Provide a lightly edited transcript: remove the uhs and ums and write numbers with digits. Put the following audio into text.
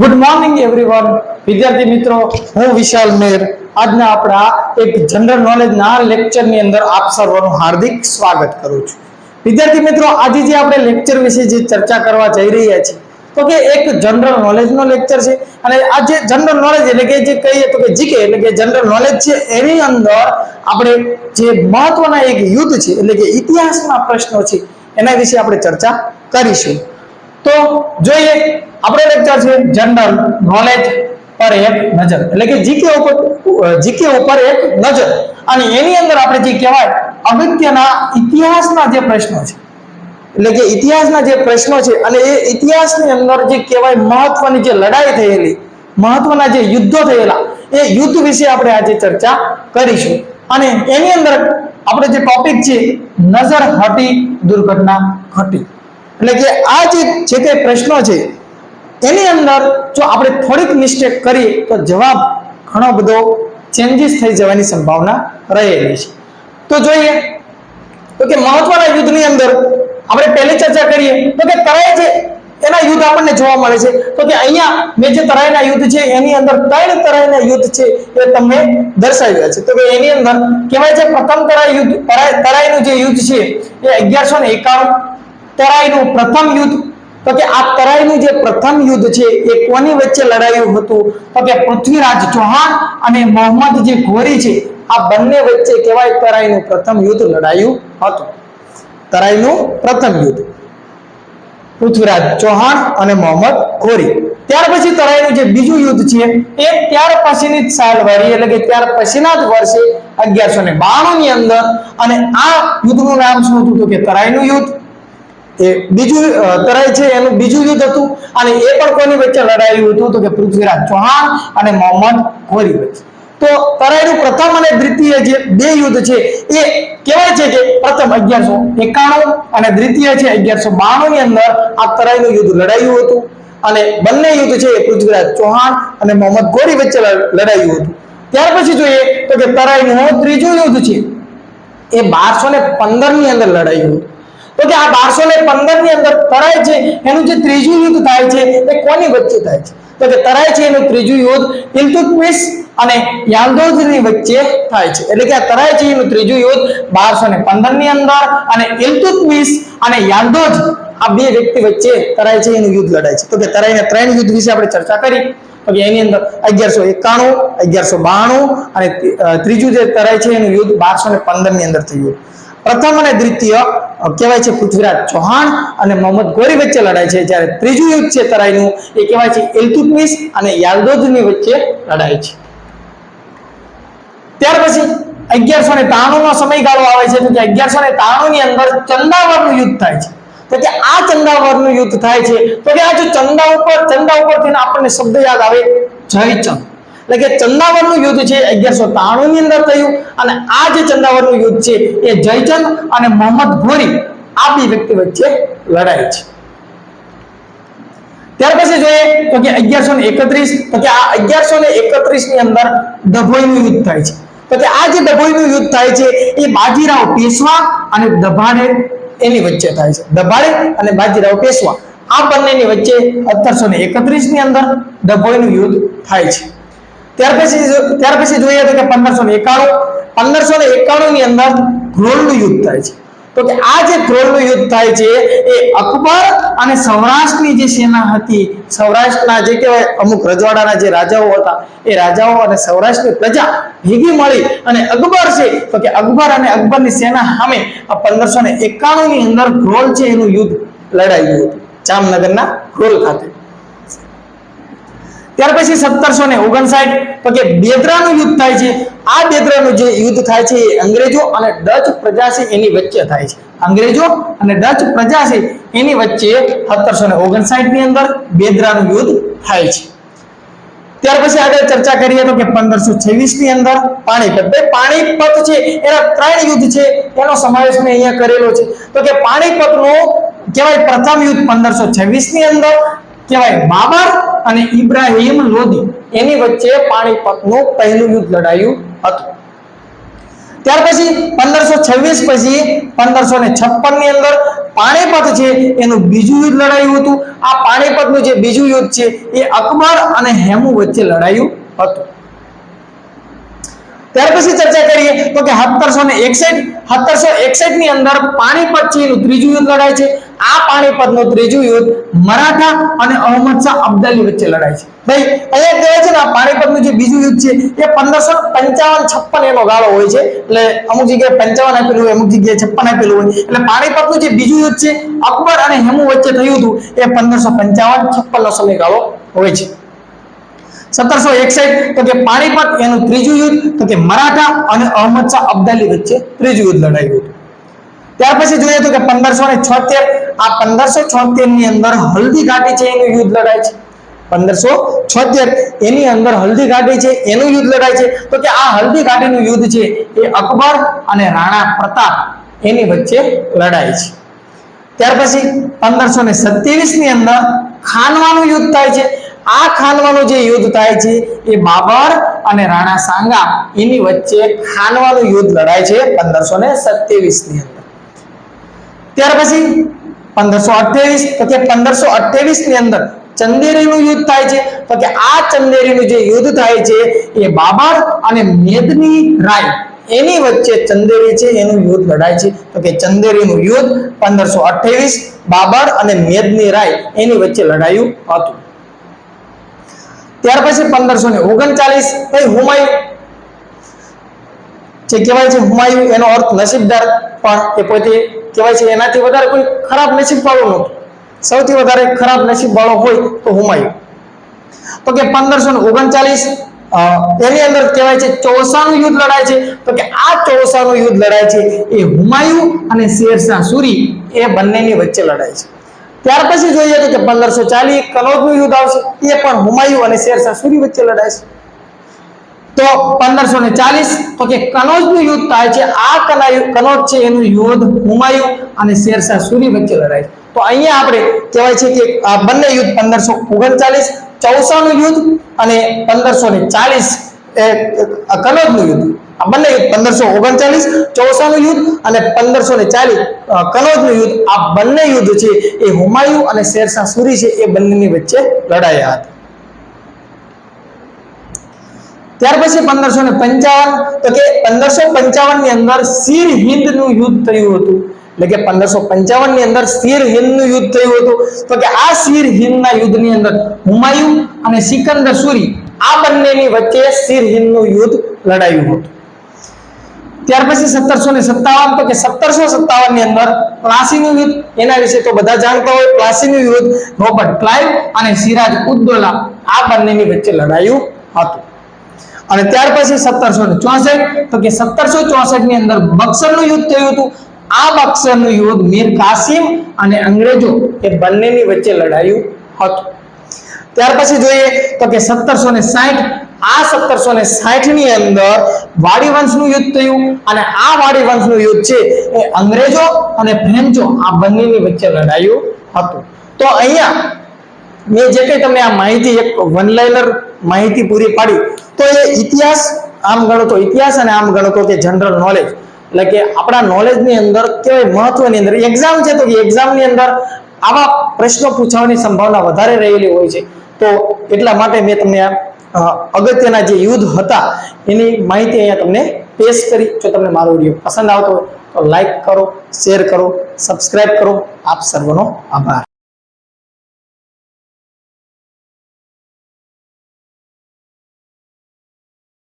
Good morning everyone. વિદ્યાર્થી મિત્રો, હું વિશાલ મેર આજના આપણા એક જનરલ નોલેજના લેક્ચરની અંદર આપ સર્વનું હાર્દિક સ્વાગત કરું છું. વિદ્યાર્થી મિત્રો, આજે જે આપણે લેક્ચર વિશે જે ચર્ચા કરવા જઈ રહ્યા છીએ તો કે એક જનરલ નોલેજનો લેક્ચર છે. અને આ જે જનરલ નોલેજ એટલે કે જે કહીએ તો કે જીકે એટલે કે જનરલ નોલેજ છે, એની અંદર આપણે જે મહત્વના એક યુદ્ધ છે એટલે કે ઇતિહાસના પ્રશ્નો છે એના વિશે આપણે ચર્ચા કરીશું. તો જોઈએ, આપણે લેક્ચર છે જનરલ નોલેજ પર એક નજર એટલે કે જીકે ઉપર એક નજર. અને એની અંદર આપણે જે કહેવાય અગત્યના ઇતિહાસના જે પ્રશ્નો છે એટલે કે ઇતિહાસના જે પ્રશ્નો છે અને એ ઇતિહાસની અંદર જે કહેવાય મહત્વની જે લડાઈ થયેલી, મહત્વના જે યુદ્ધો થયેલા, એ યુદ્ધ વિશે આપણે આજે ચર્ચા કરીશું. અને એની અંદર આપણે જે ટોપિક છે નજર હટી દુર્ઘટના ઘટી એટલે કે આ જે તે પ્રશ્નો છે એની અંદર જો આપણે થોડીક મિસ્ટેક કરીએ તો જવાબ ઘણો બધો ચેન્જીસ થઈ જવાની સંભાવના રહેલી છે. તો જોઈએ તો કે મહત્વના યુદ્ધની અંદર આપણે પહેલી ચર્ચા કરીએ તો કે તરાઈ છે એના યુદ્ધ આપણને જોવા મળે છે. તો કે અહીંયા મેં જે તરાઈના યુદ્ધ છે એની અંદર 3 તરાઈના યુદ્ધ છે એ તમને દર્શાવ્યા છે. તો કે એની અંદર કહેવાય છે પ્રથમ તરાઈનું જે યુદ્ધ છે એ 1191. તરાઈનું પ્રથમ યુદ્ધ, તો કે આ તરાઈનું જે પ્રથમ યુદ્ધ છે એ કોની વચ્ચે લડાયું હતું તો કે પૃથ્વીરાજ ચૌહાણ અને મોહમ્મદ જે ઘોરી છે આ બંને વચ્ચે કહેવાય તરાઈનું પ્રથમ યુદ્ધ લડાયું હતું. તરાઈનું પ્રથમ યુદ્ધ પૃથ્વીરાજ ચૌહાણ અને મોહમ્મદ ઘોરી. ત્યાર પછી તરાઈનું જે બીજું યુદ્ધ છે એ ત્યાર પછીની જ સાલવારી એટલે કે ત્યાર પછીના જ વર્ષે 1192 ની અંદર. અને આ યુદ્ધનું નામ શું હતું તો કે તરાઈનું યુદ્ધ. એ બીજું તરાઈ છે એનું બીજું યુદ્ધ હતું. અને એ પણ કોની વચ્ચે લડાયું હતું તો કે પૃથ્વીરાજ ચૌહાણ અને મોહમ્મદ ઘોરી વચ્ચે. તો તરાઈનું પ્રથમ અને દ્વિતીય જે બે યુદ્ધ છે એ કહેવાય છે કે પ્રથમ 1191 અને દ્વિતીય છે 1192 ની અંદર આ તરાઈનું યુદ્ધ લડાયું હતું. અને બંને યુદ્ધ છે એ પૃથ્વીરાજ ચૌહાણ અને મોહમ્મદ ઘોરી વચ્ચે લડાયું હતું. ત્યાર પછી જોઈએ તો કે તરાઈનું ત્રીજું યુદ્ધ છે એ 1215 ની અંદર લડાયું હતું. તો કે આ 1215 ની અંદર તરાઈ છે એનું જે ત્રીજું યુદ્ધ થાય છે એ કોની વચ્ચે થાય છે તો કે તરાઈ છે એનું ત્રીજું યુદ્ધ ઇલ્તુત્મિશ અને યાલ્દોજની વચ્ચે થાય છે. એટલે કે આ તરાઈ છે એનું ત્રીજું યુદ્ધ 1215 ની અંદર અને ઇલ્તુત્મિશ અને યાલ્દોજ આ બે વ્યક્તિ વચ્ચે તરાઈ છે એનું યુદ્ધ લડાય છે. તો કે તરાઈના 3 યુદ્ધ વિશે આપણે ચર્ચા કરી. તો કે એની અંદર 1191, 1192 અને ત્રીજું જે તરાઈ છે એનું યુદ્ધ 1215 ની અંદર થયું. પ્રથમ અને દ્વિતીય કહેવાય છે પૃથ્વીરાજ ચૌહાણ અને મોહમ્મદ ઘોરી વચ્ચે લડાય છે, જ્યારે ત્રીજું યુદ્ધ છે તરાઈનું એ કહેવાય છે ઇલ્તુત્મિશ અને યાલ્દોજની વચ્ચે લડાય છે. ત્યાર પછી 1193 નો સમયગાળો આવે છે. તો કે 1193 ની અંદર ચંદાવરનું યુદ્ધ થાય છે. તો કે આ ચંદાવરનું યુદ્ધ થાય છે તો કે આ જો ચંદા ઉપરથી આપણને શબ્દ યાદ આવે જયચંદ. એટલે કે ચંદાવરનું યુદ્ધ છે 1193 ની અંદર થયું. અને આ જે ચંદાવરનું યુદ્ધ છે એ જયચંદ અને મોહમ્મદ ઘોરી આ બે વ્યક્તિ વચ્ચે લડાય છે. ત્યાર પછી જોઈએ તો કે 1131. તો કે આ 1131 ની અંદર ડભોઈનું યુદ્ધ થાય છે. તો કે આ જે ડભોઈનું યુદ્ધ થાય છે એ બાજીરાવ પેશવા અને દભાડે એની વચ્ચે થાય છે. દભાડે અને બાજીરાવ પેશવા આ બંનેની વચ્ચે 1831 ની અંદર ડભોઈનું યુદ્ધ થાય છે. ત્યાર પછી જોઈએ તો કે 1591 ની અંદર ઘ્રોલનું યુદ્ધ થાય છે. તો કે આ જે ઘ્રોલનું યુદ્ધ થાય છે એ અકબર અને સૌરાષ્ટ્રની જે સેના હતી, સૌરાષ્ટ્રના જે કહેવાય અમુક રજવાડાના જે રાજાઓ હતા એ રાજાઓ અને સૌરાષ્ટ્રની પ્રજા ભેગી મળી અને અકબર છે તો કે અકબર અને અકબરની સેના સામે 1591 ની અંદર ઘ્રોલ છે એનું યુદ્ધ લડાયું હતું જામનગરના ઘ્રોલ ખાતે. ત્યાર પછી 1759 તો કે બેદરાનું યુદ્ધ થાય છે. આ બેદરાનું જે યુદ્ધ થાય છે એ અંગ્રેજો અને ડચ પ્રજા છે એની વચ્ચે થાય છે. અંગ્રેજો અને ડચ પ્રજા છે એની વચ્ચે 1759 ની અંદર બેદરાનું યુદ્ધ થાય છે. ત્યાર પછી આગળ ચર્ચા કરીએ તો કે 1526 ની અંદર પાણીપત. પાણીપત છે એના 3 યુદ્ધ છે એનો સમાવેશ મેં અહીંયા કરેલો છે. તો કે પાણીપતનું કહેવાય પ્રથમ યુદ્ધ 1526 ની અંદર કહેવાય બાબર અને ઇબ્રાહિમ લોધી એની વચ્ચે પાણીપતનું પહેલું યુદ્ધ લડાયું હતું. ત્યાર પછી 1526 પછી 1556 ની અંદર પાણીપત છે એનું બીજું યુદ્ધ લડાયું હતું. આ પાણીપતનું જે બીજું યુદ્ધ છે એ અકબર અને હેમુ વચ્ચે લડાયું હતું. ત્યાર પછી ચર્ચા કરીએ તો કે 1761 ની અંદર પાણીપત છે એનું ત્રીજું યુદ્ધ લડાય છે. આ પાણીપતનું ત્રીજું યુદ્ધ મરાઠા અને અહમદ શાહ અબ્દાલી વચ્ચે લડાય છે. ભાઈ અહીંયા કહેવાય છે ને આ પાણીપતનું જે બીજું યુદ્ધ છે એ 1555-56 એનો ગાળો હોય છે. એટલે અમુક જગ્યાએ 55 આપેલું હોય, અમુક જગ્યાએ 56 આપેલું હોય. એટલે પાણીપતનું જે બીજું યુદ્ધ છે અકબર અને હેમુ વચ્ચે થયું હતું એ 1555-56 નો સમયગાળો હોય છે. 1761 તો કે પાણીપત એનું ત્રીજું યુદ્ધ તો કે મરાઠા અને અહમદ શાહ અબ્દાલી વચ્ચે ત્રીજું યુદ્ધ લડાયું હતું. ત્યાર પછી જોઈએ તો કે 1576 આ 1576 ની અંદર હલ્દી ઘાટી છે એનું યુદ્ધ લડાય છે. 1576 એની અંદર હલ્દી ઘાટી છે એનું યુદ્ધ લડાય છે. તો કે આ હલ્દી ઘાટીનું યુદ્ધ છે એ અકબર અને રાણા પ્રતાપ એની વચ્ચે લડાય છે. ત્યાર પછી 1527 ની અંદર ખાનવાનું યુદ્ધ થાય છે. આ ખાનવાનું જે યુદ્ધ થાય છે એ બાબર અને રાણા સાંગા એની વચ્ચે ખાનવાનું યુદ્ધ લડાય છે 1527 ની અંદર. ત્યાર પછી 1528 તો કે 1528 ની અંદર ચંદેરીનું યુદ્ધ થાય છે. તો કે આ ચંદેરીનું જે યુદ્ધ થાય છે એ બાબર અને મેદની રાય એની વચ્ચે ચંદેરી છે એનું યુદ્ધ લડાય છે. તો કે ચંદેરીનું યુદ્ધ 1528 બાબર અને મેદની રાય એની વચ્ચે લડાયું હતું. ત્યાર પછી 1539 ભાઈ હુમાયુ જે કહેવાય છે હુમાયુ એનો અર્થ નસીબદાર પણ એ પોતે કહેવાય છે એનાથી વધારે કોઈ ખરાબ નસીબ વાળો નહોતો. સૌથી વધારે ખરાબ નસીબ વાળો હોય તો હુમાયુ. તો કે 1539 એની અંદર કહેવાય છે ચોસાનું યુદ્ધ લડાય છે. તો કે આ ચોસાનું યુદ્ધ લડાય છે એ હુમાયુ અને શેરશાહ સૂરી એ બંનેની વચ્ચે લડાય છે. ત્યાર પછી જોઈએ તો કે 1540 કનૌજનું યુદ્ધ આવશે. એ પણ હુમાયુ અને શેરશાહ સૂરી વચ્ચે લડાય છે. તો 1540 તો કે કનૌજનું યુદ્ધ થાય છે. આ કનૌજ છે એનું યુદ્ધ હુમાયુ અને શેરશાહ સૂરી વચ્ચે લડાય છે. તો અહીંયા આપણે કહેવાય છે કે આ બંને યુદ્ધ 1539 ચોસાનું યુદ્ધ અને 1540 એ કનૌજનું યુદ્ધ, આ બંને યુદ્ધ 1539 ચોસાનું યુદ્ધ અને 1540 કનૌજનું યુદ્ધ, આ બંને યુદ્ધ છે એ હુમાયુ અને શેરશાહ સૂરી છે એ બંનેની વચ્ચે લડાયા હતા. ત્યાર પછી 1555 તો કે 1555 ની અંદર સિર હિંદ નું યુદ્ધ થયું હતું. એટલે કે 1555 ની અંદર સિર હિંદ નું યુદ્ધ થયું હતું. તો કે આ સિર હિંદ ના યુદ્ધ ની અંદર હુમાયુ અને સિકંદર સૂરી આ બંનેની વચ્ચે સિર હિંદ નું યુદ્ધ લડાયું હતું. ત્યાર પછી 1757 તો કે 1757 ની અંદર પ્લાસીનું યુદ્ધ, એના વિશે તો બધા જાણતા હોય. પ્લાસીનું યુદ્ધ રોબર્ટ ક્લાઇવ અને સિરાજ ઉદ્દૌલા આ બંનેની વચ્ચે લડાયું હતું. અને ત્યાર પછી 1764 તો કે 1764 ની અંદર બક્સરનું યુદ્ધ થયું હતું. આ બક્સરનું યુદ્ધ મીર કાસિમ અને અંગ્રેજો એ બંનેની વચ્ચે લડાયું હતું. ત્યાર પછી જોઈએ તો કે 1760 આ 1760 ની અંદર વાડી વંશનું યુદ્ધ થયું અને આ વાડી વંશનું યુદ્ધ છે એ અંગ્રેજો અને ફ્રેન્ચો આ બંનેની વચ્ચે લડાયું હતું. તો અહીંયા મેં જે કંઈ તમને આ માહિતી એક વન લાઇનર માહિતી પૂરી પાડી, તો એ ઇતિહાસ આમ ગણો તો ઇતિહાસ અને આમ ગણો તો કે જનરલ નોલેજ, એટલે કે આપણા નોલેજની અંદર કેવાય મહત્વની અંદર એક્ઝામ છે તો કે એક્ઝામની અંદર આવા પ્રશ્નો પૂછવાની સંભાવના વધારે રહેલી હોય છે. તો એટલા માટે મેં તમને અગત્યના જે યુદ્ધ હતા એની માહિતી અહીંયા તમને પેશ કરી. જો તમને મારો વિડીયો પસંદ આવતો હોય તો લાઈક કરો, શેર કરો, સબસ્ક્રાઇબ કરો. આપ સર્વનો આભાર.